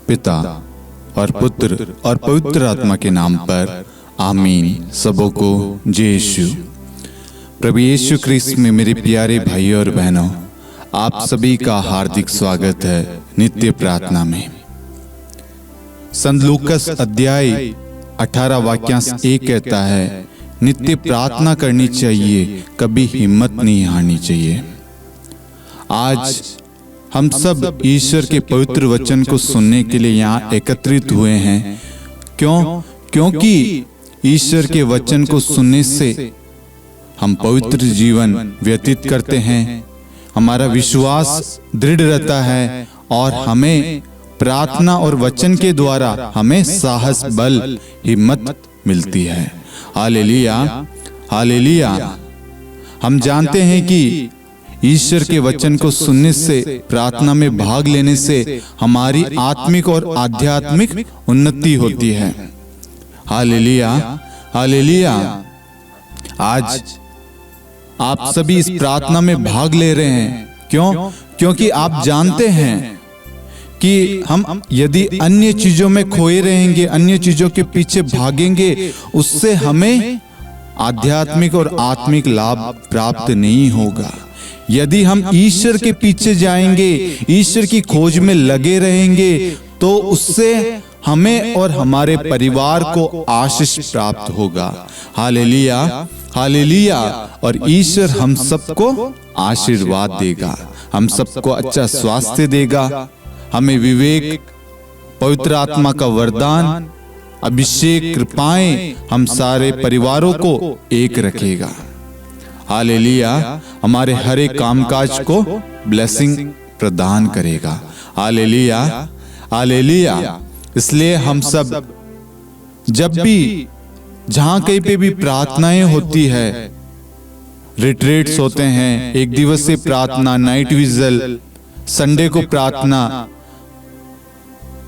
पिता और पुत्र और पवित्र आत्मा के नाम पर आमीन। सबों को जय यीशु। प्रभु यीशु ख्रीस्त में मेरे प्यारे भाइयों और बहनों, आप सभी का हार्दिक स्वागत है नित्य प्रार्थना में। संत लूकास अध्याय 18 वाक्यांश 1 कहता है, नित्य प्रार्थना करनी चाहिए, कभी हिम्मत नहीं हारनी चाहिए। आज हम सब ईश्वर के पवित्र वचन को सुनने के लिए यहाँ एकत्रित हुए हैं। क्योंकि ईश्वर के वचन को सुनने से हम पवित्र जीवन व्यतीत करते हैं, हमारा विश्वास दृढ़ रहता है और हमें प्रार्थना और वचन के द्वारा हमें साहस, बल, हिम्मत मिलती है। Hallelujah, hallelujah. हम जानते हैं कि ईश्वर के वचन को सुनने से, प्रार्थना में भाग लेने से हमारी आत्मिक और आध्यात्मिक उन्नति होती है। Hallelujah, hallelujah. आज आप सभी इस प्रार्थना में भाग ले रहे हैं। क्योंकि आप जानते हैं कि हम यदि अन्य चीजों में खोए रहेंगे, अन्य चीजों के पीछे भागेंगे, उससे हमें आध्यात्मिक और आत्मिक लाभ प्राप्त नहीं होगा। यदि हम ईश्वर के पीछे जाएंगे, ईश्वर की खोज में लगे रहेंगे, तो उससे हमें और हमारे परिवार को आशीष प्राप्त होगा। Hallelujah, hallelujah. और ईश्वर हम सबको आशीर्वाद देगा, हम सबको अच्छा स्वास्थ्य देगा, हमें विवेक, पवित्र आत्मा का वरदान, अभिषेक, कृपाएं हम सारे परिवारों को एक रखेगा। हालेलुया। हमारे हर एक कामकाज को ब्लेसिंग प्रदान करेगा। Hallelujah, hallelujah. इसलिए हम सब जब भी जहां कहीं पे भी प्रार्थनाएं होती है, रिट्रीट्स होते हैं, एक दिवसीय प्रार्थना, नाइट विजल, संडे को प्रार्थना,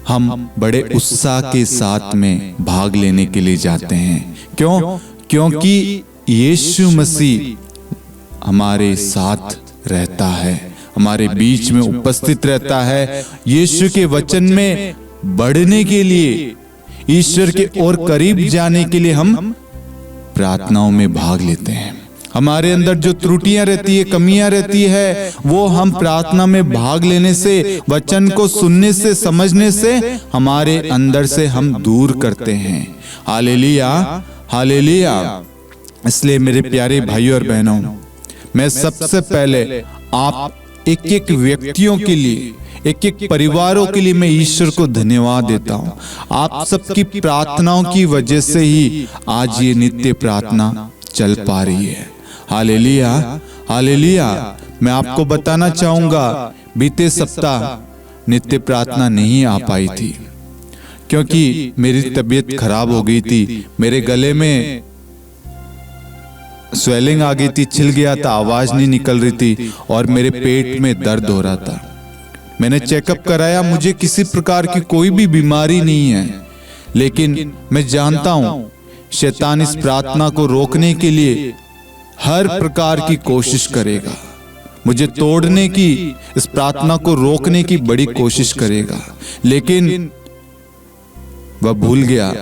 हम बड़े उत्साह के साथ में भाग लेने के लिए जाते हैं। क्योंकि यीशु मसीह हमारे साथ रहता है, हमारे बीच में उपस्थित रहता है। यीशु के वचन में बढ़ने के लिए, ईश्वर के और करीब जाने के लिए हम प्रार्थनाओं में भाग लेते हैं। हमारे अंदर जो त्रुटियां रहती है, कमियां रहती है, वो हम प्रार्थना में भाग लेने से, वचन को सुनने से, समझने से हमारे अंदर से हम दूर करते हैं। Hallelujah, hallelujah. इसलिए मेरे प्यारे भाइयों और बहनों, मैं सबसे पहले आप एक एक व्यक्तियों के लिए, एक एक परिवारों के लिए मैं ईश्वर को धन्यवाद देता हूं। आप सबकी प्रार्थनाओं की वजह से ही आज ये नित्य प्रार्थना चल पा रही है। Hallelujah, hallelujah. मैं आपको बताना चाहूंगा, बीते सप्ताह नित्य प्रार्थना नहीं आ पाई थी क्योंकि मेरी तबीयत खराब हो गई थी। मेरे गले में स्वेलिंग आ गई थी, छिल गया था, आवाज नहीं निकल रही थी और मेरे पेट में दर्द हो रहा था। मैंने चेकअप कराया, मुझे किसी प्रकार की कोई भी बीमारी नहीं है, लेकिन मैं जानता हूं शैतान इस प्रार्थना को रोकने के लिए हर प्रकार की कोशिश करेगा, मुझे तोड़ने की, इस प्रार्थना को रोकने की बड़ी कोशिश करेगा। लेकिन वह भूल गया,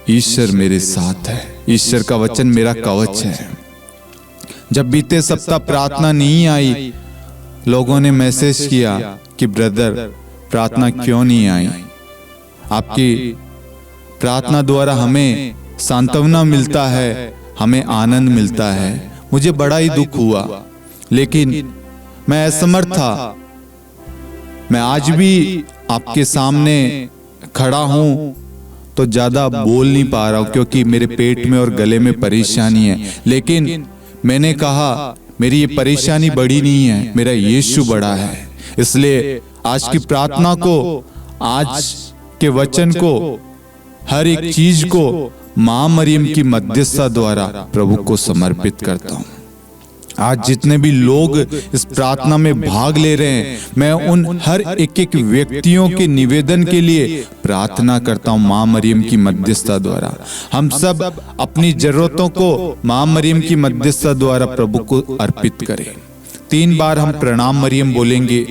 ईश्वर मेरे साथ है, ईश्वर का वचन मेरा कवच है। जब बीते सप्ताह प्रार्थना नहीं आई, लोगों ने मैसेज किया कि ब्रदर प्रार्थना क्यों नहीं आई। आपकी प्रार्थना द्वारा हमें सांत्वना मिलता है, हमें आनंद मिलता है। मुझे बड़ा ही दुख हुआ, लेकिन मैं असमर्थ था। मैं आज भी आपके सामने खड़ा हूं तो ज्यादा बोल नहीं पा रहा हूं क्योंकि मेरे पेट में और गले में परेशानी है। लेकिन मैंने कहा मेरी ये परेशानी बड़ी नहीं है, मेरा यीशु बड़ा है। इसलिए आज की प्रार्थना को, आज के वचन को, हर एक चीज को मां मरियम की मध्यस्थता द्वारा प्रभु को समर्पित करता हूं। आज जितने भी लोग इस प्रार्थना में भाग ले रहे हैं, मैं उन हर एक एक व्यक्तियों के निवेदन के लिए प्रार्थना करता हूं मां मरियम की मध्यस्थता द्वारा। हम सब अपनी जरूरतों को मां मरियम की मध्यस्थता द्वारा प्रभु को अर्पित करें। 3 बार हम प्रणाम मरियम बोलेंगे।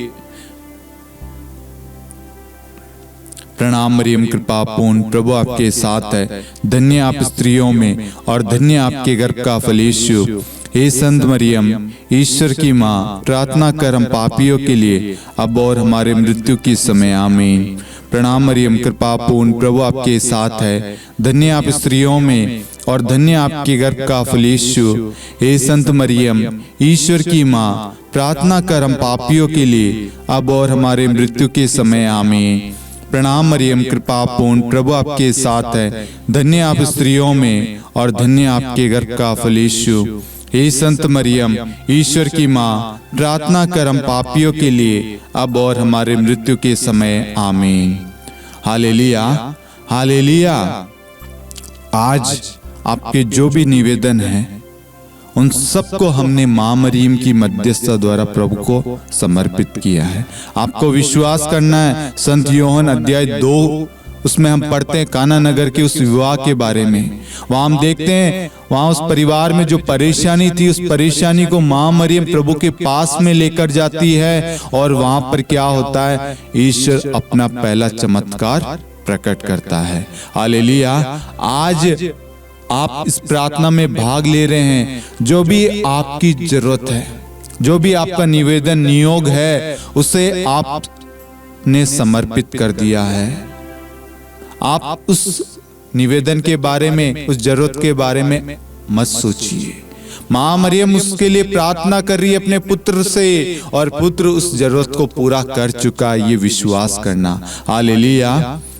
प्रणाम मरियम कृपा पूर्ण, प्रभु आपके साथ है, धन्य आप स्त्रियों में और धन्य आपके गर्भ का फल यीशु। हे संत मरियम, ईश्वर की माँ, प्रार्थना कर हम पापियों के लिए अब और हमारे मृत्यु के समय आमीन। प्रणाम मरियम कृपा पूर्ण, प्रभु आपके साथ है, धन्य आप स्त्रियों में और धन्य आपके गर्भ का फल यीशु। हे संत मरियम, ईश्वर की माँ, प्रार्थना कर हम पापियों के लिए अब और हमारे मृत्यु के समय आमीन। प्रणाम मरियम कृपा पूर्ण, प्रभु आपके साथ है, धन्य आप स्त्रियों में और धन्य आपके गर्भ का फल यीशु। हे संत मरियम, ईश्वर की माँ, प्रार्थना कर हम पापियों के लिए अब और हमारे मृत्यु के समय आमीन। Hallelujah, hallelujah. आज आपके जो भी निवेदन हैं उन सबको हमने माँ मरियम की मध्यस्थता द्वारा प्रभु को समर्पित किया है। आपको विश्वास करना है। संत यूहन्ना अध्याय 2 उसमें हम पढ़ते हैं काना नगर के उस विवाह के बारे में। वहां हम देखते हैं वहां उस परिवार में जो परेशानी थी, उस परेशानी को माँ मरियम प्रभु के पास में लेकर जाती है और वहां पर क्या होता है, ईश्वर अपना पहला चमत्कार प्रकट करता है। हालेलुया। आज आप इस प्रार्थना में भाग ले रहे हैं, जो भी आपकी जरूरत है, जो भी आपका निवेदन नियोग है, उसे आपने समर्पित कर दिया है। आप उस निवेदन के बारे में, उस जरूरत के बारे में मत सोचिए। माँ मरियम उसके लिए प्रार्थना कर रही है अपने पुत्र से और पुत्र उस जरूरत को पूरा कर चुका है, ये विश्वास करना। Hallelujah,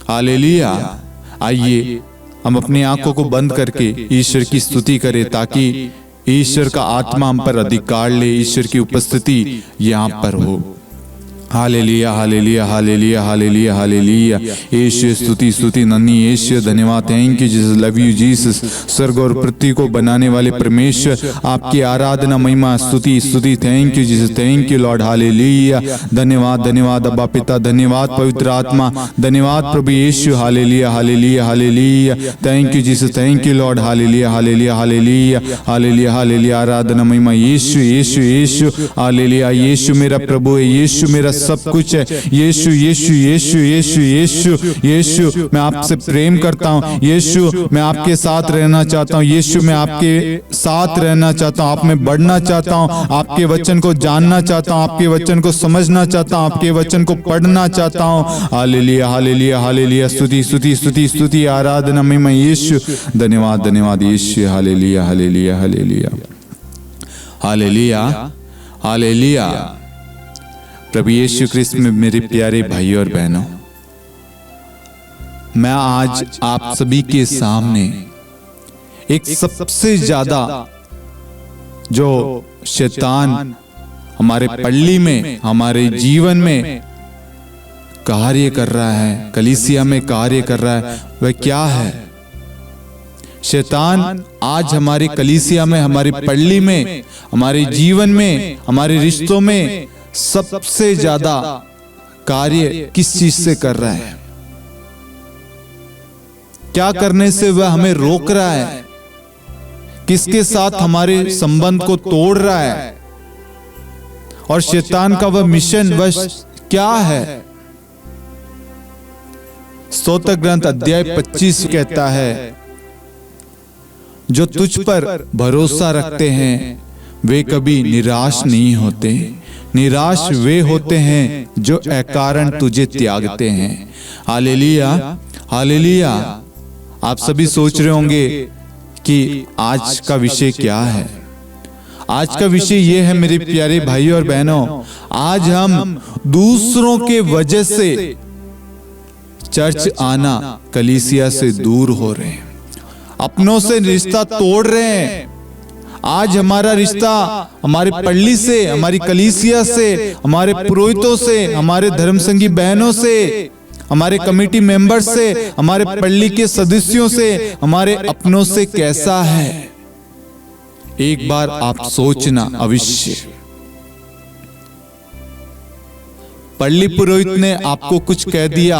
hallelujah. आइए हम अपनी आंखों को बंद करके ईश्वर की स्तुति करें ताकि ईश्वर का आत्मा हम पर अधिकार ले, ईश्वर की उपस्थिति यहाँ पर हो। हालेलुया, हालेलुया, हालेलुया, हालेलुया, हालेलुया। यीशु स्तुति, स्तुति नन्ही यीशु, धन्यवाद, thank you Jesus, love you Jesus. स्वर्ग और पृथ्वी को बनाने वाले परमेश्वर, आपकी आराधना, महिमा, स्तुति, स्तुति, thank you Jesus, thank you Lord. हालेलुया, धन्यवाद, धन्यवाद अब्बा पिता, धन्यवाद पवित्र आत्मा, धन्यवाद प्रभु यीशु। हालेलुया, हालेलुया, हालेलुया, thank you Jesus, thank you Lord. हालेलुया, हालेलुया, हालेलुया, हालेलुया, हालेलुया, आराधना, महिमा यीशु, यीशु, यीशु। हालेलुया, यीशु मेरा प्रभु है, यीशु मेरा सब कुछ है। यीशु, यीशु, यीशु, यीशु, यीशु, यीशु, मैं आपसे प्रेम करता हूँ। यीशु, मैं आपके साथ रहना चाहता हूँ। यीशु, मैं आपके साथ रहना चाहता हूँ, आप में बढ़ना चाहता हूँ, आपके वचन को जानना चाहता हूँ, आपके वचन को समझना चाहता हूँ, आपके वचन को पढ़ना चाहता हूँ। हालेलुया, हालेलुया, हालेलुया, स्तुति, स्तुति, स्तुति, स्तुति, आराधना, महिमा यीशु, धन्यवाद, धन्यवाद यीशु। हालेलुया, हालेलुया, हालेलुया, हालेलुया, हालेलुया। प्रभु यीशु ख्रिस्त में मेरे प्यारे भाई और बहनों, मैं आज आप सभी के सामने एक सबसे ज्यादा जो शैतान हमारे पल्ली में, हमारे जीवन में कार्य कर रहा है, कलीसिया में कार्य कर रहा है, वह क्या है? शैतान आज हमारी कलीसिया में, हमारी पल्ली में, हमारे जीवन में, हमारे रिश्तों में सबसे ज्यादा कार्य किस चीज से कर रहा है? क्या करने से वह हमें रोक रहा है? किसके साथ हमारे संबंध को तोड़ रहा है? और शैतान का वह मिशन, वह क्या है? स्तोत्र ग्रंथ अध्याय 25 कहता है, जो तुझ पर भरोसा रखते हैं वे कभी निराश नहीं होते। निराश वे होते हैं जो अकारण तुझे त्यागते हैं। Hallelujah, hallelujah. आप सभी सोच रहे होंगे कि आज का विषय क्या है? आज का विषय यह है मेरे प्यारे भाई और बहनों, आज हम दूसरों के वजह से चर्च आना, कलीसिया से दूर हो रहे हैं, अपनों से रिश्ता तोड़ रहे हैं। आज हमारा रिश्ता हमारे पल्ली से, हमारी कलीसिया से, हमारे पुरोहितों से, हमारे धर्मसंगी बहनों से, हमारे कमेटी मेंबर से, हमारे पल्ली के सदस्यों से, हमारे अपनों से कैसा है? एक बार आप सोचना अवश्य। पल्ली पुरोहित ने आपको कुछ कह दिया,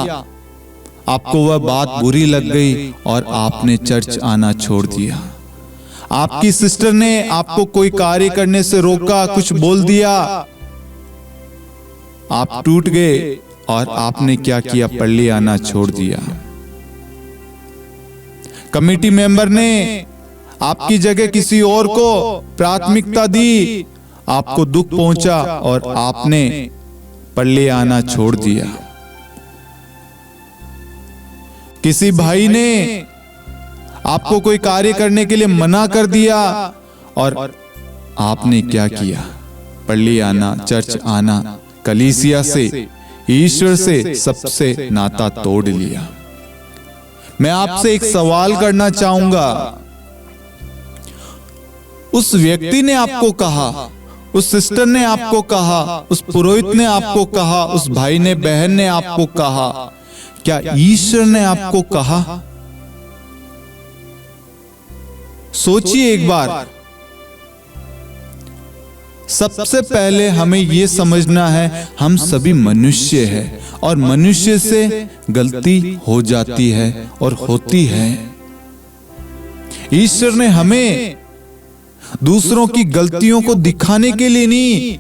आपको वह बात बुरी लग गई और आपने चर्च आना छोड़ दिया। आपकी सिस्टर ने आपको कोई कार्य करने से रोका, कुछ बोल दिया, आप टूट गए, और आपने क्या किया? पल्ली आना छोड़ दिया। कमेटी मेंबर ने आपकी जगह किसी और को प्राथमिकता दी, आपको दुख पहुंचा और आपने पल्ली आना छोड़ दिया। किसी भाई ने आपको कोई कार्य करने के लिए मना कर दिया और आपने क्या किया? पल्ली आना, चर्च आना, कलीसिया से, ईश्वर से सबसे नाता तोड़ लिया। मैं आपसे एक सवाल करना चाहूंगा। उस व्यक्ति ने आपको कहा, उस सिस्टर ने आपको कहा, उस पुरोहित ने आपको कहा, उस भाई ने, बहन ने आपको कहा, क्या ईश्वर ने आपको कहा? सोचिए एक बार। सबसे पहले हमें यह समझना है, हम सभी मनुष्य हैं और मनुष्य से गलती हो जाती है और होती है। ईश्वर ने हमें दूसरों की गलतियों को दिखाने के लिए नहीं,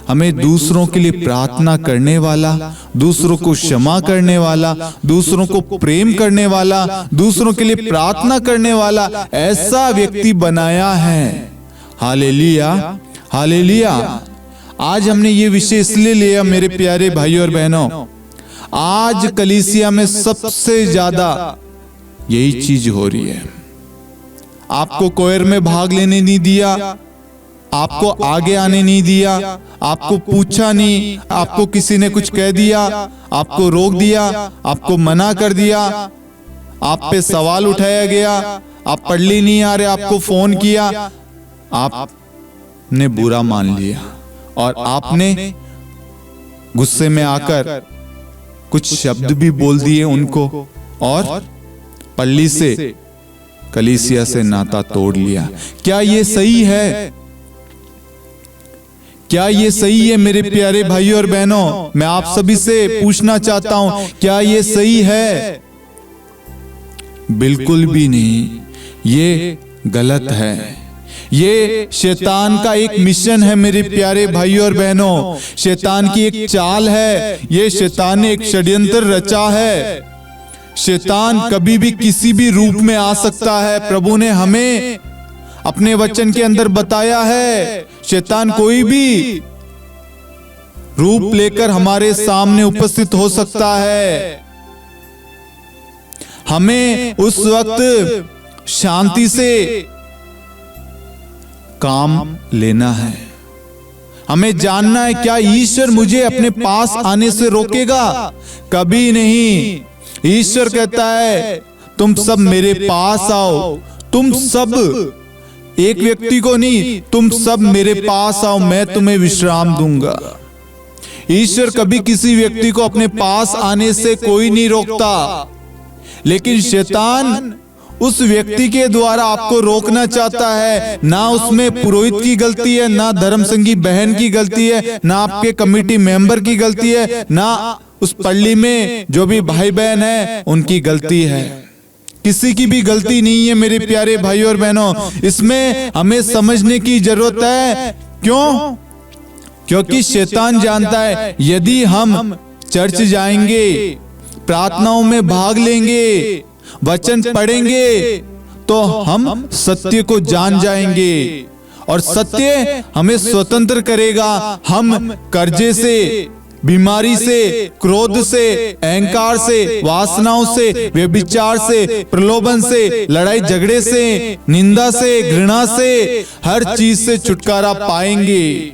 हमें दूसरों के लिए प्रार्थना करने वाला, दूसरों को क्षमा करने वाला, दूसरों को प्रेम करने वाला, दूसरों के लिए प्रार्थना करने वाला ऐसा व्यक्ति बनाया है। Hallelujah, hallelujah. आज हमने ये विषय इसलिए लिया मेरे प्यारे भाइयों और बहनों, आज कलीसिया में सबसे ज्यादा यही चीज हो रही है। आपको कोयर में भाग लेने नहीं दिया, आपको आगे आने नहीं दिया, आपको पूछा नहीं, आपको किसी ने कुछ कह दिया, आपको रोक दिया, आपको मना कर दिया, आप पे सवाल उठाया गया, आप पढ़ली नहीं आ रहे, आपको फोन किया, आपने बुरा मान लिया और आपने गुस्से में आकर कुछ शब्द भी बोल दिए उनको और पल्ली से, कलीसिया से नाता तोड़ लिया। क्या ये सही है? क्या ये सही है मेरे प्यारे भाइयों और बहनों? मैं आप सभी से पूछना चाहता हूं, क्या ये सही है? बिल्कुल भी नहीं, ये गलत है। ये शैतान का एक मिशन है मेरे प्यारे भाइयों और बहनों, शैतान की एक चाल है। ये शैतान ने एक षड्यंत्र रचा है। शैतान कभी भी किसी भी रूप में आ सकता है। प्रभु ने हमें अपने वचन के अंदर बताया है, शैतान कोई भी रूप लेकर हमारे सामने उपस्थित हो सकता है। हमें उस वक्त शांति से काम लेना है। हमें जानना है, क्या ईश्वर मुझे अपने पास आने से रोकेगा? कभी नहीं। ईश्वर कहता है, तुम सब मेरे पास आओ, तुम सब, एक व्यक्ति को नहीं, तुम सब मेरे पास आओ, मैं तुम्हें विश्राम दूंगा। ईश्वर कभी किसी व्यक्ति को अपने पास आने से कोई नहीं रोकता, लेकिन शैतान उस व्यक्ति के द्वारा आपको रोकना चाहता है। ना उसमें पुरोहित की गलती है, ना धर्मसंगी बहन की गलती है, ना आपके कमेटी मेंबर की गलती है, ना उस पल्ली में जो भी भाई बहन है उनकी गलती है। किसी की भी गलती नहीं है मेरे प्यारे भाइयों और बहनों। इसमें हमें समझने की जरूरत है। क्यों? क्योंकि शैतान जानता है, यदि हम चर्च जाएंगे, प्रार्थनाओं में भाग लेंगे, वचन पढ़ेंगे, तो हम सत्य को जान जाएंगे और सत्य हमें स्वतंत्र करेगा। हम कर्जे से, बीमारी से, क्रोध से, अहंकार से, वासनाओं से, व्यभिचार से, प्रलोभन से, लड़ाई झगड़े से, निंदा से, घृणा से, हर चीज से छुटकारा पाएंगे।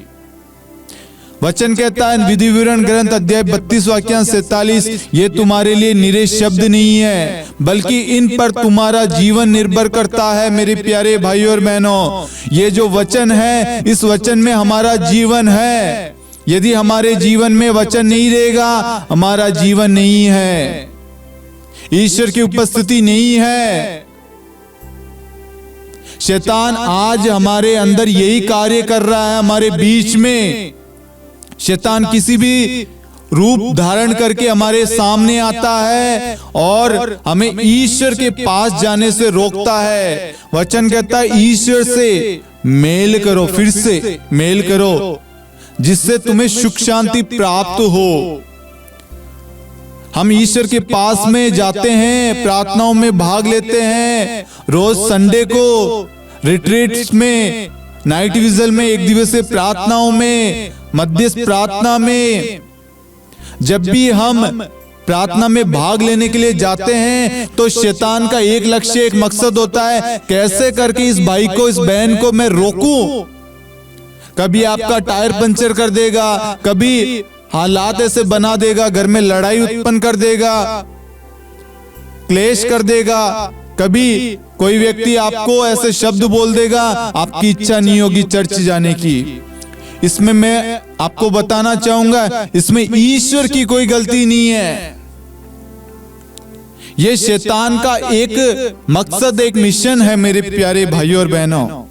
वचन कहता है विधि विवरण ग्रंथ अध्याय 32 वाक्यांश 47, ये तुम्हारे लिए निरे शब्द नहीं है, बल्कि इन पर तुम्हारा जीवन निर्भर करता है। मेरे प्यारे भाइयों और बहनों, ये जो वचन है, इस वचन में हमारा जीवन है। यदि हमारे जीवन में वचन नहीं रहेगा, हमारा जीवन नहीं है, ईश्वर की उपस्थिति नहीं है। शैतान आज हमारे अंदर यही कार्य कर रहा है, हमारे बीच में। शैतान किसी भी रूप धारण करके हमारे सामने आता है और हमें ईश्वर के पास जाने से रोकता है। वचन कहता है ईश्वर से मेल करो, फिर से मेल करो, जिससे तुम्हें सुख शांति प्राप्त हो। हम ईश्वर के पास में जाते हैं, प्रार्थनाओं में भाग लेते हैं, रोज संडे को रिट्रीट्स में, नाइट विजल में, एक दिवसीय प्रार्थनाओं में, मध्यस्थ प्रार्थना में, जब भी हम प्रार्थना में भाग लेने के लिए जाते हैं तो शैतान का एक लक्ष्य, एक मकसद होता है, कैसे करके इस भाई को, इस बहन को मैं रोकूं। कभी आपका टायर पंचर कर देगा, कभी हालात ऐसे बना देगा, घर में लड़ाई उत्पन्न कर देगा, क्लेश कर देगा, कभी कोई व्यक्ति आपको ऐसे शब्द बोल देगा, आपकी इच्छा नहीं होगी चर्च जाने की। इसमें मैं आपको बताना चाहूंगा, इसमें ईश्वर की कोई गलती नहीं है। ये शैतान का एक मकसद, एक मिशन है मेरे प्यारे भाइयों और बहनों।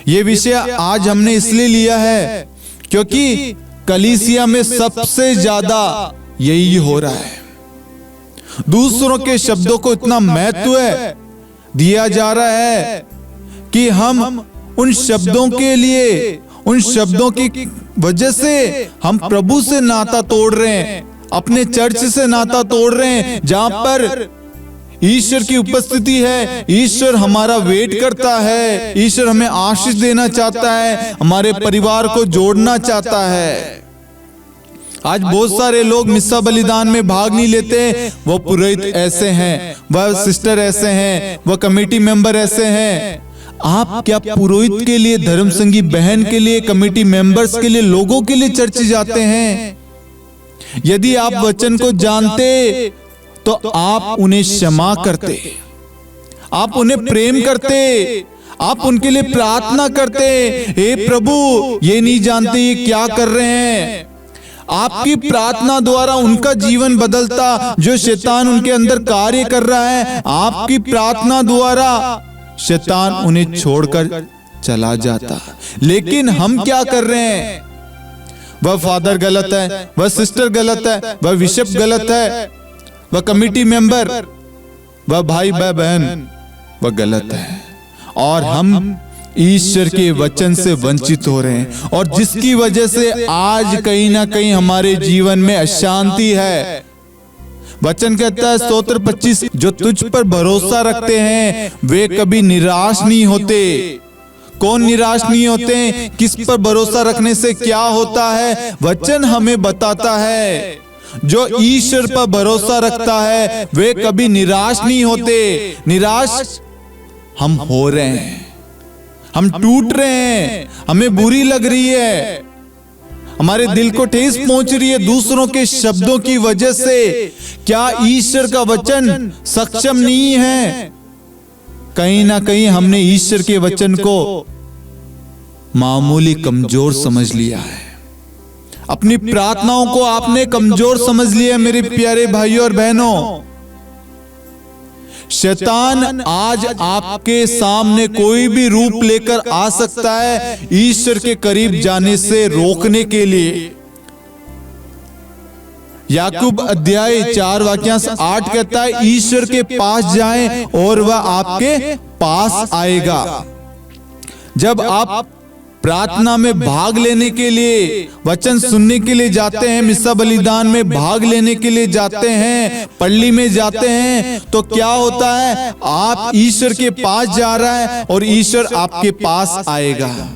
ये विषय आज हमने इसलिए लिया है क्योंकि कलीसिया में सबसे ज्यादा यही हो रहा है। दूसरों के शब्दों को इतना महत्व दिया जा रहा है कि हम उन शब्दों के लिए, उन शब्दों की वजह से हम प्रभु से नाता तोड़ रहे हैं, अपने चर्च से नाता तोड़ रहे हैं, जहां पर ईश्वर की उपस्थिति है, ईश्वर हमारा वेट करता है, ईश्वर हमें आशीष देना चाहता है, हमारे परिवार को जोड़ना चाहता है। आज बहुत सारे लोग मिस्सा बलिदान में भाग नहीं लेते। वो पुरोहित ऐसे हैं, वह सिस्टर ऐसे हैं, वह कमेटी मेंबर ऐसे हैं। आप क्या पुरोहित के लिए, धर्म संगी बहन के लिए, कमेटी मेंबर्स के लिए, लोगों के लिए चर्च जाते हैं? यदि आप वचन को जानते तो आप उन्हें क्षमा करते, आप उन्हें प्रेम करते, आप उनके लिए प्रार्थना करते, हे प्रभु ये नहीं जानते ये क्या कर रहे हैं। आपकी प्रार्थना द्वारा उनका जीवन बदलता, जो शैतान उनके अंदर कार्य कर रहा है, आपकी प्रार्थना द्वारा शैतान उन्हें छोड़कर चला जाता। लेकिन हम क्या कर रहे हैं? वह फादर गलत है, वह सिस्टर गलत है, वह बिशप गलत है, वह कमेटी मेंबर, वह भाई बहन वह गलत है, और हम ईश्वर के वचन से वंचित हो रहे हैं। और जिसकी वजह से आज कहीं ना कहीं हमारे जीवन में अशांति है। वचन कहता है स्तोत्र 25, जो तुझ पर भरोसा रखते हैं वे कभी निराश नहीं होते। कौन निराश नहीं होते? किस पर भरोसा रखने से क्या होता है? वचन हमें बताता है जो ईश्वर पर भरोसा रखता है वे कभी निराश नहीं होते। निराश हम हो रहे हैं, हम टूट रहे हैं, हमें बुरी लग रही है, हमारे दिल को ठेस पहुंच रही है दूसरों के शब्दों की वजह से। क्या ईश्वर का वचन सक्षम नहीं है? कहीं ना कहीं हमने ईश्वर के वचन को मामूली कमजोर समझ लिया है। अपनी प्रार्थनाओं को आपने कमजोर समझ लिया। मेरे प्यारे भाइयों और बहनों, शैतान आज आपके सामने कोई भी रूप लेकर आ सकता है ईश्वर के करीब जाने से रोकने के लिए। याकूब अध्याय 4 वाक्यांश 8 कहता है, ईश्वर के पास जाएं और वह आपके पास आएगा। जब आप प्रार्थना में भाग लेने के लिए, वचन सुनने के लिए जाते हैं, मिस्सा बलिदान में भाग लेने के लिए जाते हैं, पल्ली में जाते हैं, तो क्या होता है? आप ईश्वर के पास जा रहा है और ईश्वर आपके पास आएगा।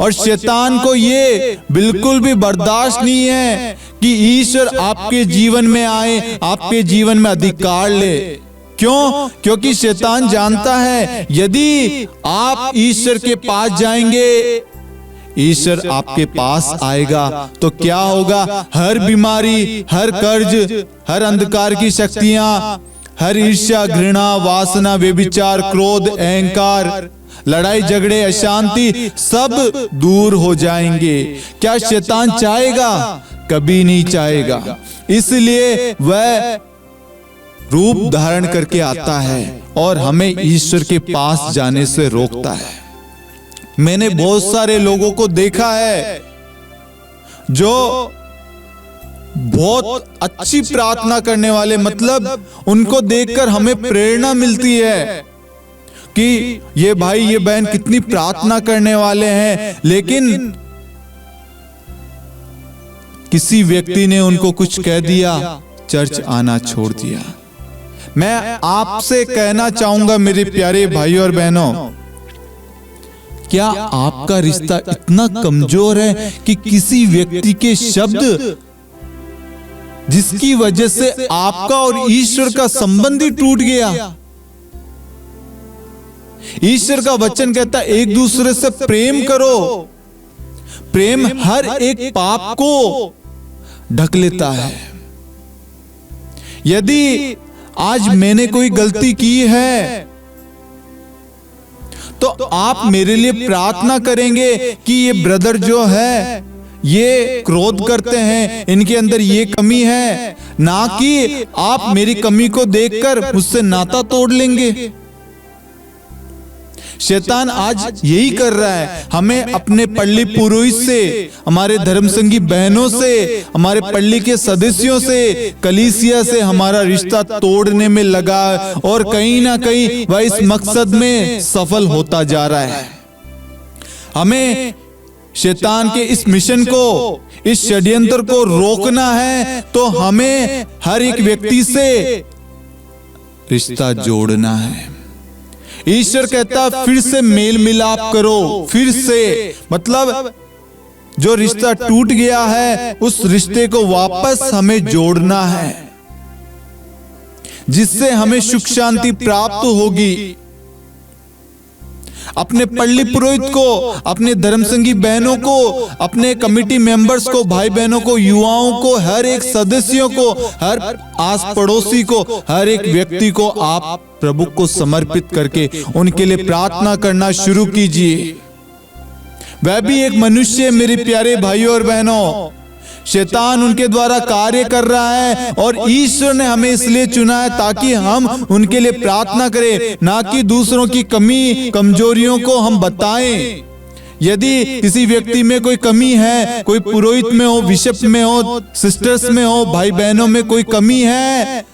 और शैतान को ये बिल्कुल भी बर्दाश्त नहीं है कि ईश्वर आपके जीवन में आए, आपके जीवन में अधिकार ले। क्यों? क्योंकि शैतान जानता है यदि आप ईश्वर के पास जाएंगे, ईश्वर आपके पास आएगा, तो क्या होगा? हर बीमारी, हर कर्ज, हर अंधकार की शक्तियां, हर ईर्ष्या, घृणा, वासना, व्यभिचार, क्रोध, अहंकार, लड़ाई झगड़े, अशांति सब दूर हो जाएंगे। क्या शैतान चाहेगा? कभी नहीं चाहेगा। इसलिए वह रूप धारण करके आता है और हमें ईश्वर के पास जाने से रोकता है। मैंने बहुत सारे लोगों को देखा है जो बहुत अच्छी प्रार्थना करने वाले, मतलब उनको देखकर हमें प्रेरणा मिलती है कि ये भाई ये बहन कितनी प्रार्थना करने वाले हैं, लेकिन किसी व्यक्ति ने उनको कुछ कह दिया चर्च आना छोड़ दिया। मैं आपसे कहना चाहूंगा मेरे प्यारे भाई और बहनों, क्या आपका रिश्ता इतना कमजोर है कि किसी व्यक्ति के शब्द जिसकी वजह से आपका और ईश्वर का संबंध ही टूट गया? ईश्वर का वचन कहता है एक दूसरे से प्रेम करो। प्रेम हर एक पाप को ढक लेता है। यदि आज मैंने कोई गलती की है तो आप मेरे लिए प्रार्थना करेंगे कि ये ब्रदर जो है ये क्रोध करते हैं, इनके अंदर ये कमी है, ना कि आप मेरी कमी को देखकर मुझसे नाता तोड़ लेंगे। शैतान आज यही कर रहा है। हमें अपने पल्ली पुरोहित से, हमारे धर्मसंगी बहनों से, हमारे पल्ली के सदस्यों से, कलीसिया से हमारा रिश्ता तोड़ने में लगा और कहीं ना कहीं वह इस मकसद में सफल होता जा रहा है। हमें शैतान के इस मिशन को, इस षड्यंत्र को रोकना है तो हमें हर एक व्यक्ति से रिश्ता जोड़ना है। ईश्वर कहता है फिर से मेल मिलाप करो। फिर से मतलब जो रिश्ता टूट गया है उस रिश्ते को वापस हमें जोड़ना है, जिससे हमें सुख शांति प्राप्त होगी। अपने पल्ली पुरोहित को, अपने धर्मसंगी बहनों को, अपने कमिटी मेंबर्स को, भाई बहनों को, युवाओं को, हर एक सदस्यों को, हर आस पड़ोसी को, हर एक व्यक्ति को आप प्रभु को समर्पित करके उनके लिए प्रार्थना करना शुरू कीजिए। वह भी एक मनुष्य है मेरे प्यारे भाइयों और बहनों। शैतान उनके द्वारा कार्य कर रहा है और ईश्वर ने हमें इसलिए चुना है ताकि हम उनके लिए प्रार्थना करें, ना कि दूसरों की कमी कमजोरियों को हम बताएं। यदि किसी व्यक्ति में कोई कमी है, कोई पुरोहित में हो, बिशप में हो, सिस्टर्स में हो, भाई बहनों में कोई कमी है,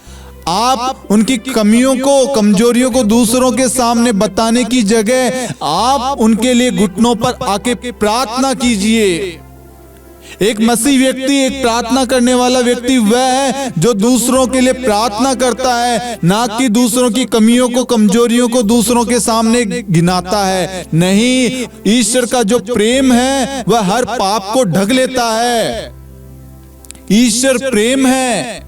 आप उनकी कमियों को, कमजोरियों को दूसरों के सामने बताने की जगह आप उनके लिए घुटनों पर आके प्रार्थना कीजिए। एक मसीह व्यक्ति, एक प्रार्थना करने वाला व्यक्ति वह है जो दूसरों के लिए प्रार्थना करता है, ना कि दूसरों की कमियों को, कमजोरियों को दूसरों के सामने गिनाता है। नहीं, ईश्वर का जो प्रेम है वह हर पाप को ढक लेता है। ईश्वर प्रेम है।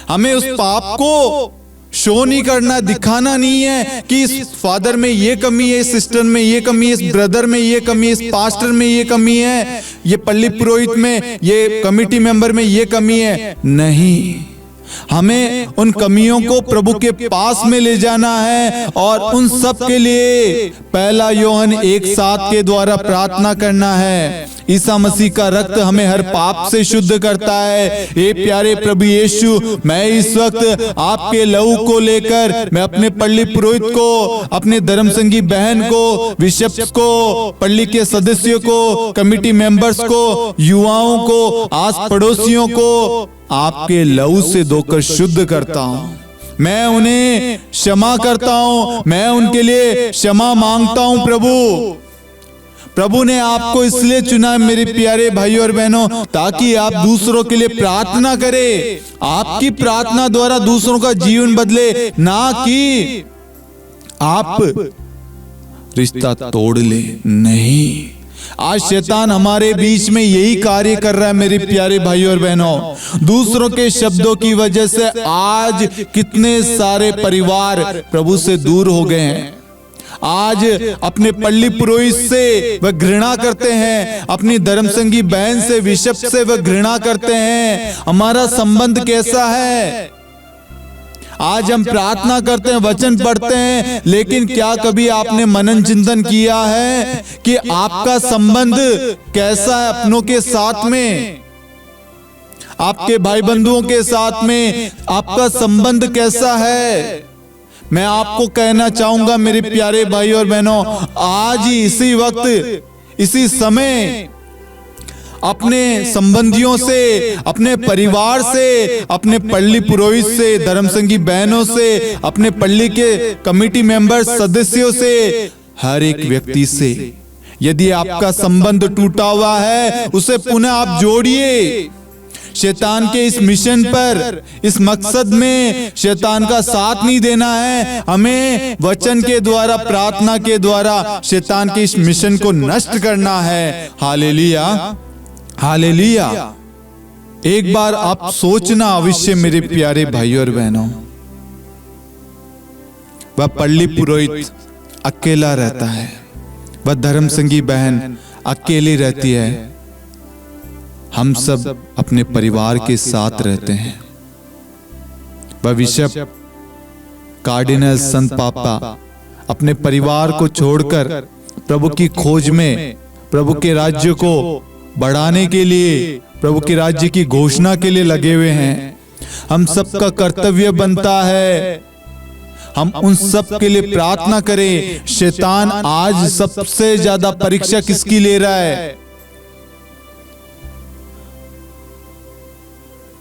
हमें उस पाप को शो नहीं करना, दिखाना नहीं है कि इस फादर में ये कमी है, इस सिस्टर में ये कमी है, इस ब्रदर में ये कमी है, इस पास्टर में ये कमी है, ये पल्ली पुरोहित में, ये कमिटी मेंबर में ये कमी है। नहीं, हमें उन कमियों को प्रभु के पास में ले जाना है और उन सब के लिए पहला यूहन्ना 1:7 के द्वारा प्रार्थना करना है। ईसा मसीह का रक्त हमें हर पाप से शुद्ध करता है। हे प्यारे प्रभु यीशु, मैं इस वक्त आपके लहू को लेकर मैं अपने पल्ली पुरोहित को, अपने धर्मसंगी बहन को, बिशप्स को, पल्ली के सदस्यों को, कमिटी मेंबर्स को, युवाओं को, आस पड़ोसियों को आपके लहू से धोकर शुद्ध करता हूँ। मैं उन्हें क्षमा करता हूँ, मैं उनके लिए क्षमा मांगता हूँ। प्रभु ने आपको इसलिए चुना है मेरे प्यारे भाइयों और बहनों, ताकि आप दूसरों के लिए प्रार्थना करें। आपकी प्रार्थना द्वारा दूसरों का जीवन बदले, ना कि आप रिश्ता तोड़ ले। नहीं, आज शैतान हमारे बीच में यही कार्य कर रहा है मेरे प्यारे भाइयों और बहनों। दूसरों के शब्दों की वजह से आज कितने सारे परिवार प्रभु से दूर हो गए हैं। आज अपने पल्ली पुरोहित से वह घृणा करते हैं, अपनी धर्मसंगी बहन से, बिशप से वह घृणा करते हैं। हमारा संबंध कैसा है? आज हम प्रार्थना करते हैं, वचन पढ़ते हैं, लेकिन क्या कभी आपने मनन चिंतन किया है कि आपका संबंध कैसा है अपनों के साथ में, आपके भाई बंधुओं के साथ में आपका संबंध कैसा है? मैं आपको कहना चाहूंगा मेरे प्यारे भाई और बहनों, आज ही इसी वक्त, इसी समय अपने संबंधियों से, अपने परिवार से, अपने पल्ली पुरोहित से, धर्मसंगी बहनों से, अपने पल्ली के कमेटी मेंबर्स, सदस्यों से, हर एक व्यक्ति से, यदि आपका संबंध टूटा हुआ है उसे पुनः आप जोड़िए। शैतान के इस मिशन पर, इस मकसद में शैतान का साथ नहीं देना है। हमें वचन के द्वारा, प्रार्थना के द्वारा शैतान के इस मिशन को नष्ट करना है। Hallelujah, hallelujah. एक बार आप सोचना अवश्य मेरे प्यारे भाइयों और बहनों, वह पल्ली पुरोहित अकेला रहता है, वह धर्म संगी बहन अकेली रहती है, हम सब अपने परिवार के साथ रहते हैं। वह बिशप, कार्डिनल, संत पापा अपने परिवार को छोड़कर प्रभु की खोज में, प्रभु के राज्य को बढ़ाने के लिए, प्रभु के राज्य की घोषणा के लिए लगे हुए हैं। हम सबका कर्तव्य बनता है हम उन सब के लिए प्रार्थना करें। शैतान आज सबसे ज्यादा परीक्षा किसकी ले रहा है?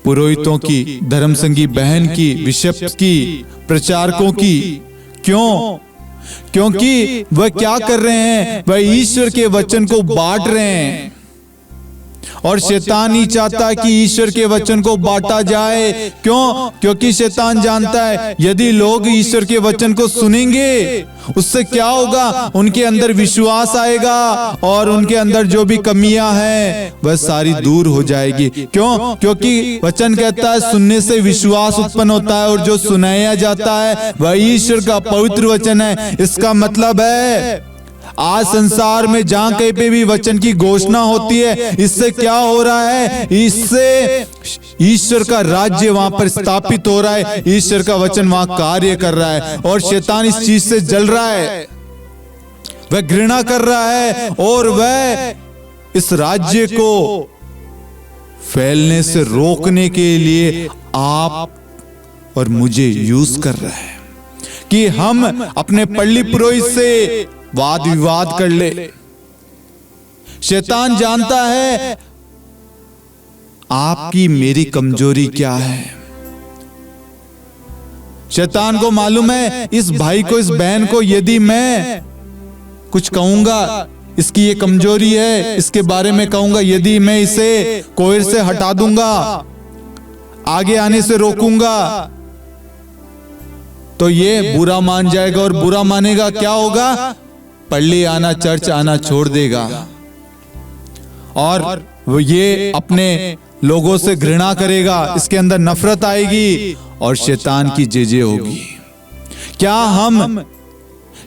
पुरोहितों की, धर्म संगी बहन की, बिशप्स की, प्रचारकों की। क्यों? क्योंकि वह क्या कर रहे हैं? वह ईश्वर के वचन को बांट रहे हैं, और शैतान ही चाहता है कि ईश्वर के वचन को बांटा जाए। क्यों? क्योंकि शैतान जानता है यदि लोग ईश्वर के वचन को सुनेंगे, उससे क्या होगा? उनके अंदर विश्वास आएगा और उनके अंदर जो भी कमियां हैं वह सारी दूर हो जाएगी। क्यों? क्योंकि वचन कहता है सुनने से विश्वास उत्पन्न होता है, और जो सुनाया जाता है वह ईश्वर का पवित्र वचन है। इसका मतलब है आज संसार में जहां कहीं पे भी वचन की घोषणा होती है, इससे क्या हो रहा है? इससे ईश्वर का राज्य वहां पर स्थापित हो रहा है, ईश्वर का वचन वहां कार्य कर रहा है। और शैतान इस चीज से जल रहा है, वह घृणा कर रहा है, और वह इस राज्य को फैलने से रोकने के लिए आप और मुझे यूज कर रहा है कि हम अपने पल्ली पुरोहित से वाद विवाद कर ले। शैतान जानता है आपकी मेरी कमजोरी क्या है। शैतान को मालूम है इस भाई को, इस बहन को यदि मैं कुछ कहूंगा, इसकी ये कमजोरी है, इसके बारे में कहूंगा, यदि मैं इसे कोयर से हटा दूंगा, आगे आने से रोकूंगा, तो ये बुरा मान जाएगा, और बुरा मानेगा क्या होगा? पल्ली आना, चर्च आना छोड़ देगा, और वो ये अपने लोगों से घृणा करेगा, इसके अंदर नफरत आएगी और शैतान की जय होगी। क्या हम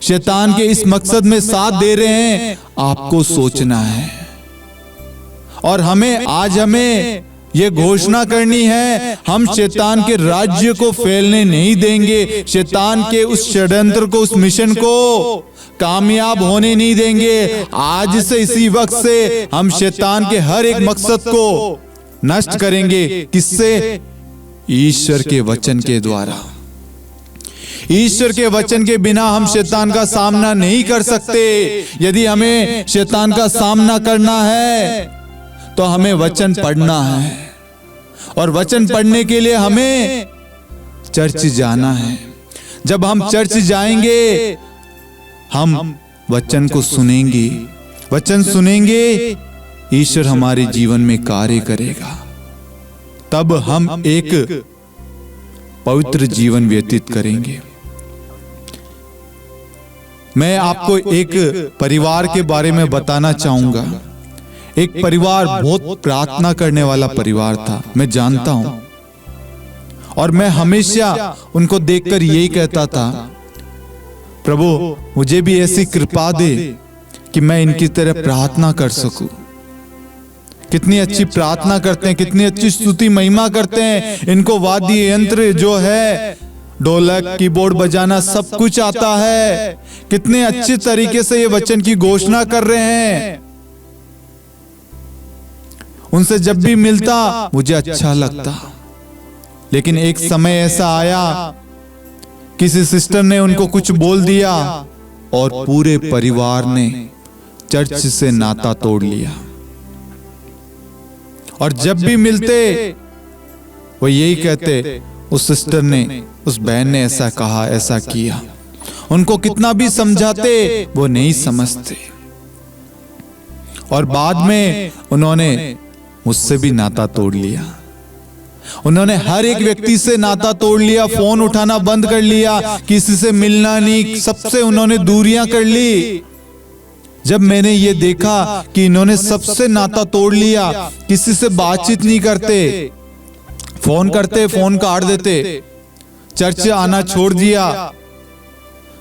शैतान के इस मकसद में साथ दे रहे हैं? आपको सोचना है, और हमें ये घोषणा करनी है, हम शैतान के राज्य को फैलने नहीं देंगे, शैतान के उस षड्यंत्र को, उस मिशन को कामयाब होने नहीं देंगे। आज से, इसी वक्त से हम शैतान के हर एक मकसद को नष्ट करेंगे। किससे? ईश्वर के वचन के द्वारा। ईश्वर के वचन के बिना हम शैतान का सामना नहीं कर सकते। यदि हमें शैतान का सामना करना है तो हमें वचन पढ़ना है, और वचन पढ़ने के लिए हमें चर्च जाना है। जब हम चर्च जाएंगे, हम वचन को सुनेंगे, वचन सुनेंगे, ईश्वर हमारे जीवन में कार्य करेगा, तब हम एक पवित्र जीवन व्यतीत करेंगे। मैं आपको एक परिवार के बारे में बताना चाहूंगा। एक परिवार बहुत प्रार्थना करने वाला परिवार था, मैं जानता हूं, और मैं हमेशा उनको देखकर यही कहता था, प्रभु मुझे भी ऐसी कृपा दे कि मैं इनकी तरह प्रार्थना कर सकूं। कितनी अच्छी प्रार्थना करते हैं, कितनी अच्छी स्तुति महिमा करते हैं। इनको वाद्य यंत्र जो है, ढोलक, कीबोर्ड बजाना सब कुछ आता है। कितने अच्छे तरीके से ये वचन की घोषणा कर रहे हैं। उनसे जब भी मिलता मुझे अच्छा लगता, लेकिन एक समय ऐसा आया, किसी सिस्टर ने उनको कुछ बोल दिया और पूरे परिवार ने चर्च से नाता तोड़ लिया। और जब भी मिलते वो यही कहते, उस सिस्टर ने, उस बहन ने ऐसा कहा, ऐसा किया। उनको कितना भी समझाते वो नहीं समझते, और बाद में उन्होंने मुझसे भी नाता तोड़ लिया। उन्होंने हर एक व्यक्ति से नाता तोड़ लिया, फोन उठाना बंद कर लिया, किसी से मिलना नहीं, सबसे उन्होंने दूरियां कर ली। जब मैंने ये देखा कि इन्होंने सबसे नाता तोड़ लिया, किसी से बातचीत नहीं करते, फोन करते फोन काट देते, चर्च आना छोड़ दिया,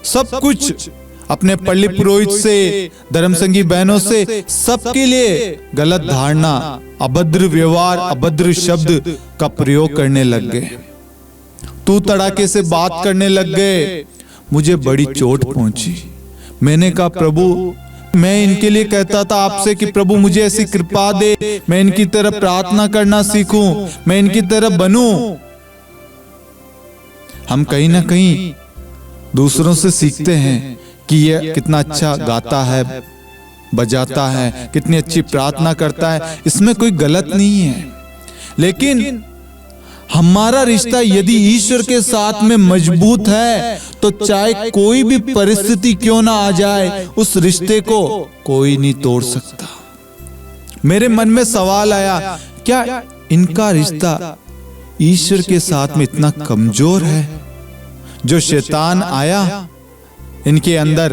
सब कुछ अपने पल्ली पुरोहित से, धर्मसंगी बहनों से, सबके लिए गलत धारणा, अभद्र व्यवहार, अभद्र शब्द का प्रयोग करने लग गए, तू तड़ाके से बात करने लग गए। मुझे बड़ी चोट पहुंची। मैंने कहा प्रभु, मैं इनके लिए कहता था आपसे कि प्रभु मुझे ऐसी कृपा दे, मैं इनकी तरह प्रार्थना करना सीखूं, मैं इनकी तरह बनूं। हम कहीं ना कहीं दूसरों से सीखते हैं कि ये कितना अच्छा गाता है, बजाता है, कितनी अच्छी प्रार्थना करता है, इसमें कोई गलत नहीं है। लेकिन हमारा रिश्ता यदि ईश्वर के साथ में मजबूत है तो चाहे कोई भी परिस्थिति क्यों ना आ जाए, उस रिश्ते को कोई नहीं तोड़ सकता। मेरे मन में सवाल आया, क्या इनका रिश्ता ईश्वर के साथ में इतना कमजोर है? जो शैतान आया, इनके अंदर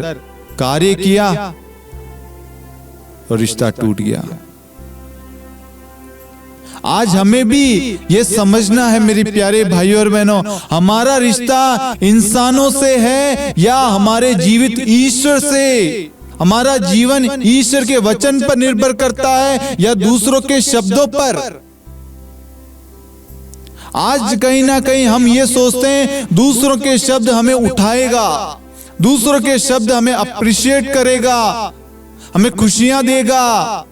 कार्य किया और रिश्ता टूट गया। आज हमें भी ये समझना है मेरे प्यारे भाइयों और बहनों, हमारा रिश्ता इंसानों से है या हमारे जीवित ईश्वर से? हमारा जीवन ईश्वर के वचन पर निर्भर करता है या दूसरों के शब्दों पर? आज कहीं ना कहीं हम ये सोचते हैं दूसरों के शब्द हमें उठाएगा, दूसरों के शब्द हमें अप्रिशिएट करेगा, हमें खुशियां देगा।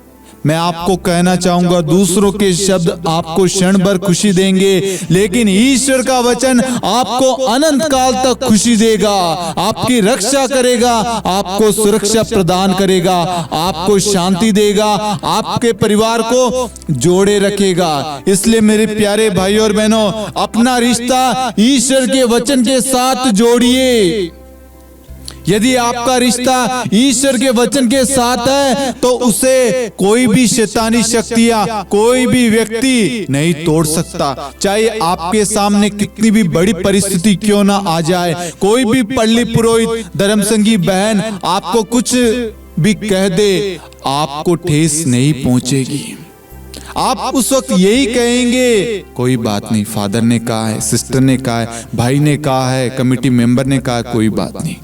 मैं आपको कहना चाहूंगा, दूसरों के शब्द आपको क्षण भर खुशी देंगे, लेकिन ईश्वर का वचन आपको अनंत काल तक खुशी देगा, आपकी रक्षा करेगा, आपको सुरक्षा प्रदान करेगा, आपको शांति देगा, आपके परिवार को जोड़े रखेगा। इसलिए मेरे प्यारे भाइयों और बहनों, अपना रिश्ता ईश्वर के वचन के साथ जोड़िए। यदि आपका रिश्ता ईश्वर के वचन के साथ है तो उसे कोई भी शैतानी शक्तियां, कोई भी व्यक्ति नहीं तोड़ सकता। चाहे आपके सामने कितनी भी बड़ी परिस्थिति क्यों ना आ जाए, कोई भी पल्ली पुरोहित, धर्मसंगी बहन आपको कुछ भी कह दे, आपको ठेस नहीं पहुंचेगी। आप उस वक्त यही कहेंगे, कोई बात नहीं, फादर ने कहा है, सिस्टर ने कहा है, भाई ने कहा है, कमेटी मेंबर ने कहा है, कोई बात नहीं।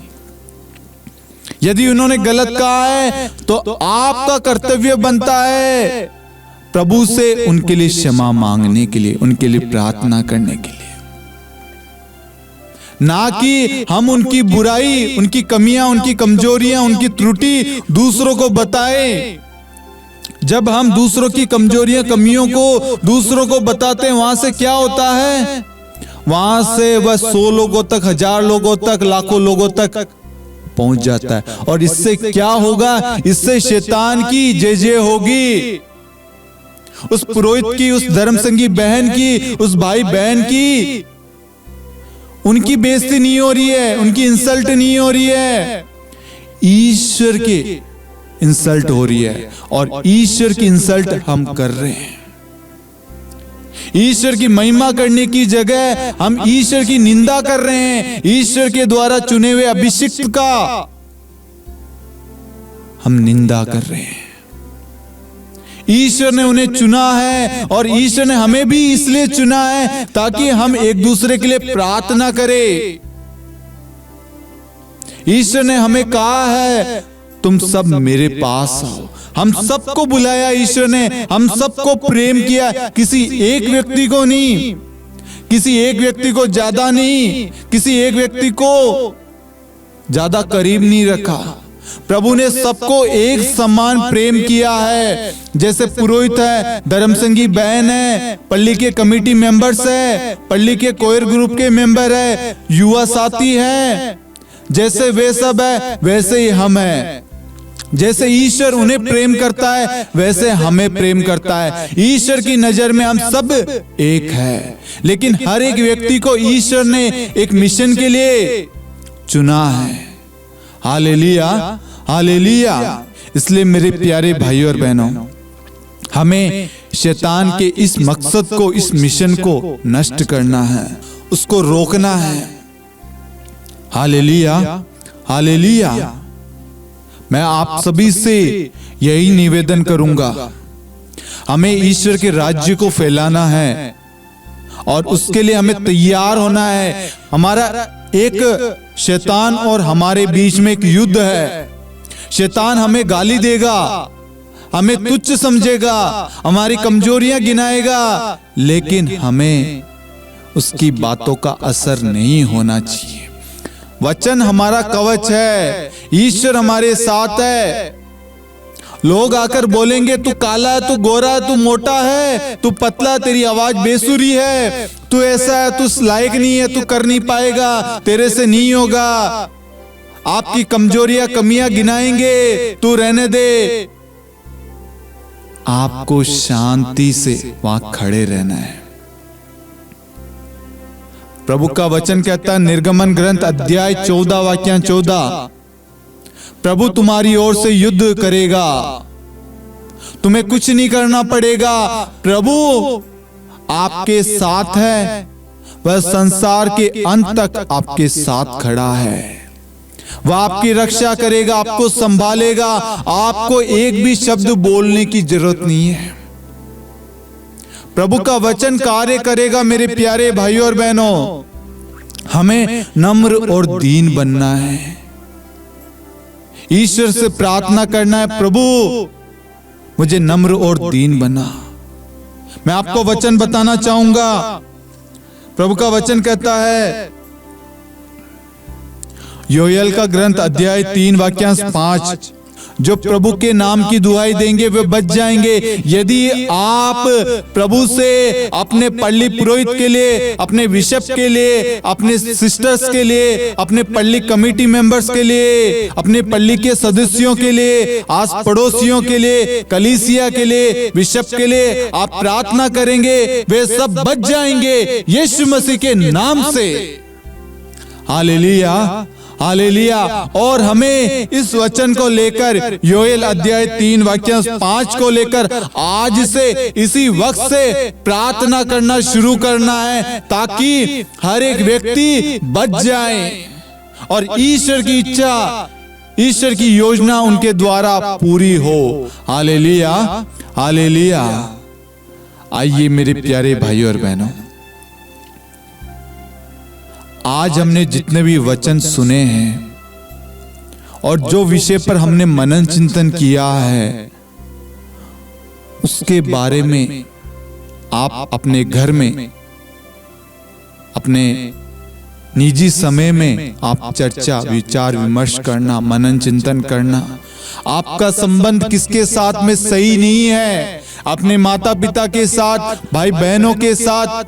यदि उन्होंने गलत कहा है तो आपका कर्तव्य बनता है प्रभु से उनके लिए क्षमा मांगने के लिए, उनके लिए प्रार्थना करने के लिए, ना कि हम उनकी बुराई, उनकी कमियां, उनकी कमजोरियां, उनकी त्रुटि दूसरों को बताएं। जब हम दूसरों की कमजोरियां, कमियों को दूसरों को बताते हैं, वहां से क्या होता है? वहां से वह 100 लोगों तक, 1000 लोगों तक, लाखों लोगों तक पहुंच जाता है। और इससे क्या होगा? इससे शैतान की जय होगी। उस पुरोहित की, उस धर्मसंगी बहन की, उस भाई बहन की, उनकी बेइज्जती नहीं हो रही है, उनकी इंसल्ट नहीं हो रही है, ईश्वर की इंसल्ट हो रही है। और ईश्वर की इंसल्ट हम कर रहे हैं। ईश्वर की महिमा करने की जगह हम ईश्वर की निंदा कर रहे हैं। ईश्वर के द्वारा चुने हुए अभिषिक्त का हम निंदा कर रहे हैं। ईश्वर ने उन्हें चुना है और ईश्वर ने हमें भी इसलिए चुना है ताकि हम एक दूसरे के लिए प्रार्थना करें। ईश्वर ने हमें कहा है तुम सब मेरे पास आओ। हम सबको बुलाया ईश्वर ने, हम सबको प्रेम किया, किसी एक व्यक्ति को नहीं, किसी एक व्यक्ति को ज्यादा नहीं, किसी एक व्यक्ति को ज्यादा करीब नहीं रखा। प्रभु ने सबको एक समान प्रेम किया है। जैसे पुरोहित है, धर्मसंगी बहन है, पल्ली के कमेटी मेंबर्स है, पल्ली के कोयर ग्रुप के मेंबर है, युवा साथी है, जैसे वे सब है वैसे ही हम हैं। जैसे ईश्वर उन्हें प्रेम करता है वैसे हमें प्रेम करता है। ईश्वर की नजर में हम सब एक है, लेकिन हर एक व्यक्ति को ईश्वर ने एक मिशन के लिए चुना है। Hallelujah, hallelujah. इसलिए मेरे प्यारे भाइयों और बहनों, हमें शैतान के इस मकसद को, इस मिशन को नष्ट करना है, उसको रोकना है। Hallelujah, hallelujah. मैं आप सभी से यही निवेदन करूंगा, हमें ईश्वर के राज्य को फैलाना है और उसके लिए हमें तैयार होना है। हमारा एक शैतान और हमारे बीच में एक युद्ध है। शैतान हमें गाली देगा, हमें तुच्छ समझेगा, हमारी कमजोरियां गिनाएगा, लेकिन हमें उसकी बातों का असर नहीं होना चाहिए। वचन हमारा कवच है, ईश्वर हमारे साथ है। लोग आकर बोलेंगे तू काला है, तू गोरा है, तू मोटा है, तू पतला, तेरी आवाज बेसुरी है, तू ऐसा है, तू लायक नहीं है, तू कर नहीं पाएगा, तेरे से नहीं होगा, आपकी कमजोरियां कमियां गिनाएंगे, तू रहने दे। आपको शांति से वहां खड़े रहना है। प्रभु का वचन कहता है, निर्गमन ग्रंथ अध्याय 14 वाक्य 14, प्रभु तुम्हारी ओर से युद्ध करेगा, तुम्हें कुछ नहीं करना पड़ेगा। प्रभु आपके साथ है, वह संसार के अंत तक आपके साथ खड़ा है। वह आपकी रक्षा करेगा, आपको संभालेगा, आपको एक भी शब्द बोलने की जरूरत नहीं है। प्रभु का वचन कार्य करेगा। मेरे प्यारे भाइयों और बहनों, हमें नम्र और दीन बनना है, ईश्वर से प्रार्थना करना है, प्रभु मुझे नम्र और दीन बना। मैं आपको वचन बताना चाहूंगा। प्रभु का वचन कहता है, योएल का ग्रंथ अध्याय 3 वाक्यांश 5, जो प्रभु के नाम की दुहाई देंगे वे बच जाएंगे। यदि आप प्रभु से अपने पल्ली पुरोहित के लिए, अपने बिशप के लिए, अपने सिस्टर्स के लिए, अपने पल्ली कमेटी मेंबर्स के लिए, अपने पल्ली के सदस्यों के लिए, आस पड़ोसियों के लिए, कलीसिया के लिए, बिशप के लिए आप प्रार्थना करेंगे, वे सब बच जाएंगे यीशु मसीह के नाम से। Hallelujah, hallelujah. और हमें इस वचन को लेकर, योएल अध्याय 3 वाक्य 5 को लेकर आज से, इसी वक्त से प्रार्थना करना शुरू करना है, ताकि हर एक व्यक्ति बच जाए और ईश्वर की इच्छा, ईश्वर की योजना उनके द्वारा पूरी हो। हालेलुया, हालेलुया। आइए मेरे प्यारे भाइयों और बहनों, आज हमने जितने भी वचन सुने हैं और जो विषय पर हमने मनन चिंतन किया है, उसके बारे में आप अपने घर में, अपने निजी समय में आप चर्चा, विचार विमर्श करना, मनन चिंतन करना। आपका संबंध किसके साथ में सही नहीं है, अपने माता पिता के साथ, भाई बहनों के साथ,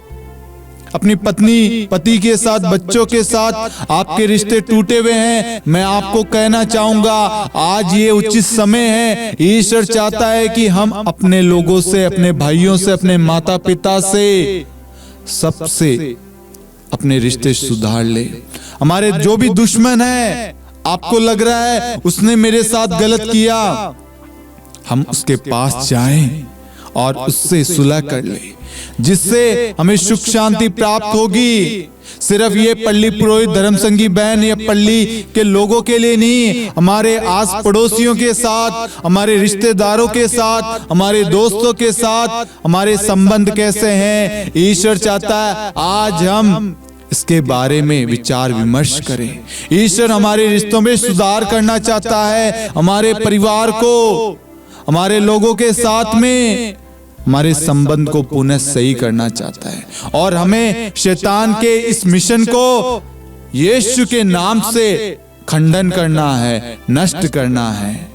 अपनी पत्नी पति के साथ, बच्चों के साथ आपके रिश्ते टूटे हुए हैं, मैं आपको कहना चाहूंगा, आज ये उचित समय है। ईश्वर चाहता है कि हम अपने लोगों से, अपने भाइयों से, अपने माता पिता से, सबसे अपने रिश्ते सुधार ले। हमारे जो भी दुश्मन है, आपको लग रहा है उसने मेरे साथ गलत किया, हम उसके पास जाएं और उससे सुलह कर ले, जिससे हमें सुख शांति प्राप्त होगी। सिर्फ ये पल्ली पुरोहित, धर्म संगी बहन या पल्ली के लोगों के लिए नहीं, हमारे आस पड़ोसियों के साथ, हमारे रिश्तेदारों के साथ, हमारे दोस्तों के साथ हमारे संबंध कैसे हैं, ईश्वर चाहता है आज हम इसके बारे में विचार विमर्श करें। ईश्वर हमारे रिश्तों में सुधार करना चाहता है, हमारे परिवार को, हमारे लोगों के साथ में हमारे संबंध को पुनः सही करना चाहता है, और हमें शैतान के इस मिशन को यीशु के नाम से खंडन करना है, नष्ट करना है।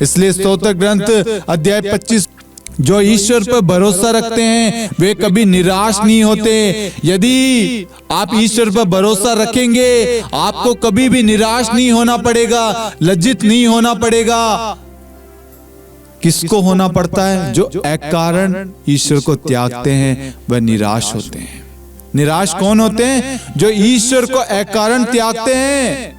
इसलिए स्तोत्र ग्रंथ अध्याय 25, जो ईश्वर पर भरोसा रखते हैं वे कभी निराश नहीं होते। यदि आप ईश्वर पर भरोसा रखेंगे, आपको कभी भी निराश नहीं होना पड़ेगा, लज्जित नहीं होना पड़ेगा। किसको होना पड़ता है? जो अकारण ईश्वर को त्यागते हैं वह निराश होते हैं। निराश कौन होते हैं? जो ईश्वर को अकारण त्यागते हैं।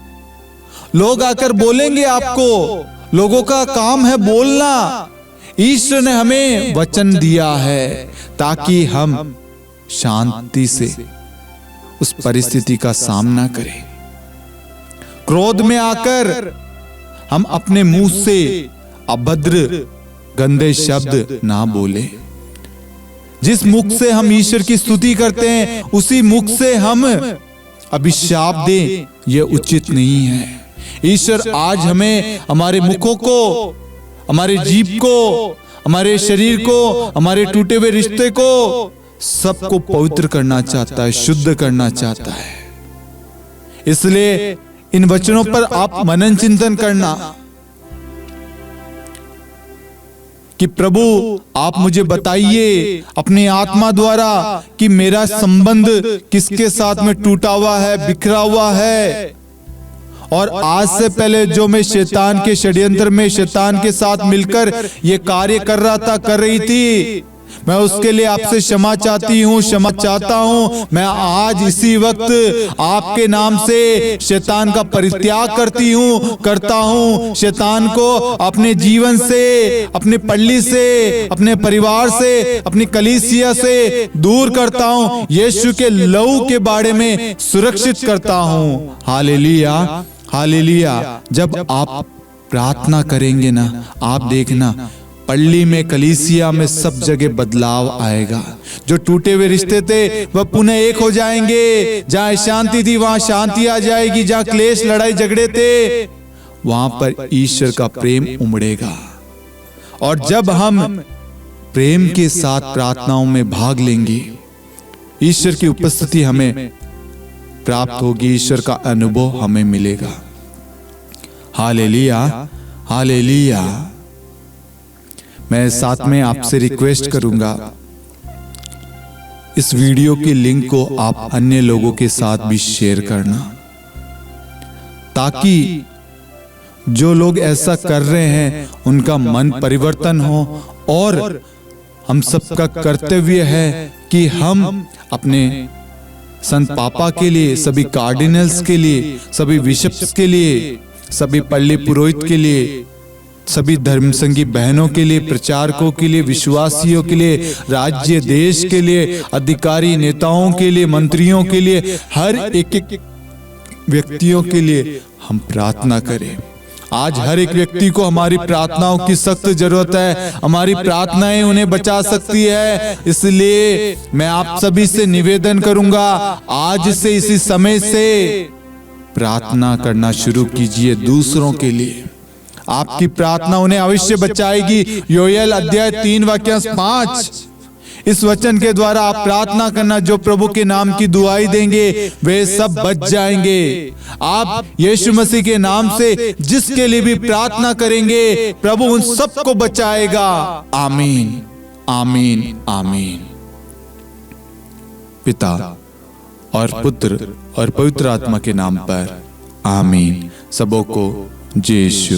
लोग आकर बोलेंगे आपको, लोगों का काम है बोलना, ईश्वर ने हमें वचन दिया है ताकि हम शांति से उस परिस्थिति का सामना करें। क्रोध में आकर हम अपने मुंह से अभद्र गंदे शब्द ना बोले। जिस मुख से हम ईश्वर की स्तुति करते हैं उसी मुख से हम अभिशाप दें, यह उचित नहीं है। ईश्वर आज हमें हमारे मुखों को, हमारे जीभ को, हमारे शरीर को, हमारे टूटे हुए रिश्ते को, सबको पवित्र करना चाहता है, शुद्ध करना चाहता है। इसलिए इन वचनों पर आप मनन चिंतन करना कि प्रभु आप मुझे बताइए अपनी आत्मा द्वारा कि मेरा संबंध किसके साथ में टूटा हुआ है, बिखरा हुआ है, और आज से पहले जो मैं शैतान के षड्यंत्र में शैतान के साथ मिलकर ये कार्य कर रहा था, कर रही थी, मैं उसके लिए आपसे क्षमा चाहती हूँ, क्षमा चाहता हूँ। मैं आज इसी वक्त आपके नाम से शैतान का परित्याग करता हूँ। शैतान को अपने जीवन से, अपने पल्ली से, अपने परिवार से, अपनी कलीसिया से दूर करता हूँ। यीशु के लहू के बारे में सुरक्षित करता हूँ। Hallelujah, hallelujah. जब आप प्रार्थना करेंगे ना, आप देखना पल्ली में, कलीसिया में सब जगह बदलाव आएगा। जो टूटे हुए रिश्ते थे वह पुनः एक हो जाएंगे। जहां शांति थी वहां शांति आ जाएगी। जहां क्लेश, लड़ाई झगड़े थे वहां पर ईश्वर का प्रेम उमड़ेगा। और जब हम प्रेम के साथ प्रार्थनाओं में भाग लेंगे, ईश्वर की उपस्थिति हमें प्राप्त होगी, ईश्वर का अनुभव हमें मिलेगा। Hallelujah, hallelujah. मैं साथ में आपसे रिक्वेस्ट करूंगा, इस वीडियो की लिंक को आप अन्य लोगों के साथ भी शेयर करना, ताकि जो लोग ऐसा कर रहे हैं उनका मन परिवर्तन हो। और हम सबका कर्तव्य है कि हम अपने संत पापा के लिए, सभी कार्डिनल्स के लिए, सभी बिशप्स के लिए, सभी पल्ली पुरोहित के लिए, सभी धर्म संगी बहनों के लिए, प्रचारकों के लिए, विश्वासियों के लिए, राज्य देश के लिए, अधिकारी नेताओं के लिए, मंत्रियों के लिए, हर एक व्यक्तियों के लिए हम प्रार्थना करें। आज हर एक व्यक्ति को हमारी प्रार्थनाओं की सख्त जरूरत है। हमारी प्रार्थनाएं उन्हें बचा सकती है। इसलिए मैं आप सभी से निवेदन करूंगा, आज से, इसी समय से प्रार्थना करना शुरू कीजिए दूसरों के लिए। आपकी प्रार्थना उन्हें अवश्य बचाएगी। योएल अध्याय 3 वाक्य 5, इस वचन के द्वारा आप प्रार्थना करना, जो प्रभु के नाम की दुआई देंगे वे सब बच जाएंगे। आप यीशु मसीह के नाम से जिसके लिए भी प्रार्थना करेंगे प्रभु उन सबको बचाएगा। आमीन, आमीन, आमीन। पिता और पुत्र और पवित्र आत्मा के नाम पर आमीन। सबों को जय यीशु।